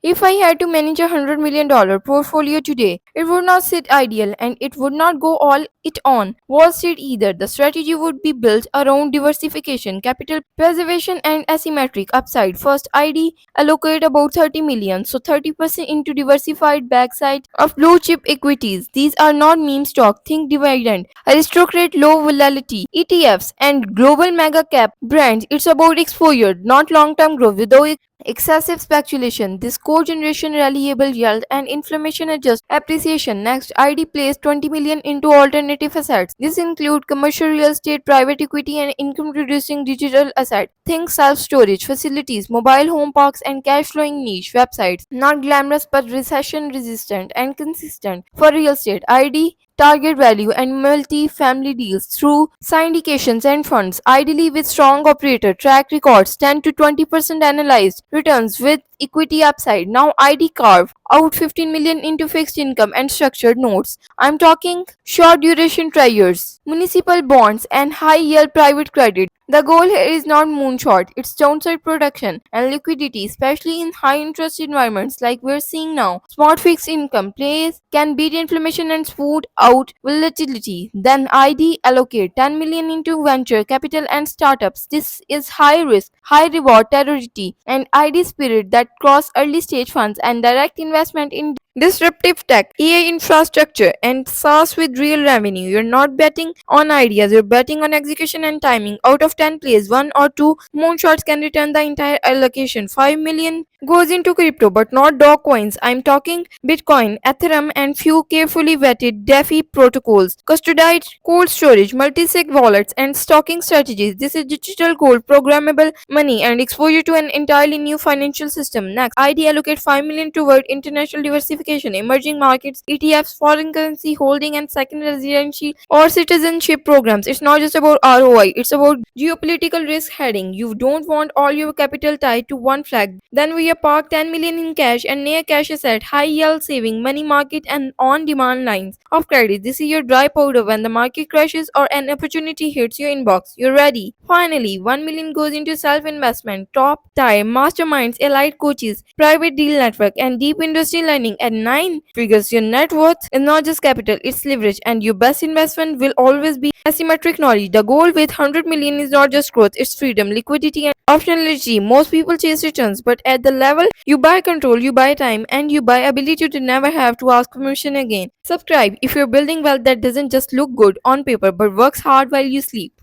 If I had to manage $100 million portfolio today, it would not sit ideal and it would not go all it on Wall Street either. The strategy would be built around diversification, capital preservation, and asymmetric upside. First, ID allocate about 30 million, so 30% into diversified backside of blue chip equities. These are not meme stock, think dividend, aristocrat low volatility ETFs, and global mega cap brands. It's about exposure, not long term growth. Without excessive speculation, this co-generation reliable yield and inflation adjust appreciation. Next, ID placed 20 million into alternative assets. This include commercial real estate, private equity, and income producing digital assets. Think self-storage facilities, mobile home parks, and cash flowing niche websites. Not glamorous but recession resistant and consistent. For real estate, ID target value and multi-family deals through syndications and funds, ideally with strong operator track records, 10 to 20% analyzed returns with equity upside. Now ID carve out 15 million into fixed income and structured notes. I'm talking short duration treasuries, municipal bonds, and high yield private credit. The goal here is not moonshot, it's downside protection and liquidity, especially in high interest environments like we're seeing now. Smart fixed income plays can beat inflation and smooth out volatility. Then ID allocate 10 million into venture capital and startups. This is high risk, high reward territory and ID spirit that cross early stage funds and direct investment in disruptive tech, AI infrastructure, and SaaS with real revenue. You're not betting on ideas, you're betting on execution and timing. Out of 10 plays, 1 or 2 moonshots can return the entire allocation. 5 million goes into crypto, but not dog coins. I'm talking Bitcoin, Ethereum, and few carefully vetted DeFi protocols, custodied cold storage, multi-sig wallets, and stocking strategies. This is digital gold, programmable money, and exposure to an entirely new financial system. Next, ID allocate 5 million toward international diversification, emerging markets, ETFs, foreign currency holding, and second residency or citizenship programs. It's not just about ROI, it's about geopolitical risk heading. You don't want all your capital tied to one flag. Then we park 10 million in cash and near cash asset, high yield saving, money market, and on demand lines of credit. This is your dry powder when the market crashes or an opportunity hits your inbox. You're ready. Finally, 1 million goes into self investment, top tier masterminds, elite coaches, private deal network, and deep industry learning. At 9 figures, your net worth is not just capital, it's leverage, and your best investment will always be asymmetric knowledge. The goal with 100 million is not just growth, it's freedom, liquidity, and optionality. Most people chase returns, but at the level you buy control, you buy time, and you buy ability to never have to ask permission again. Subscribe if you're building wealth that doesn't just look good on paper but works hard while you sleep.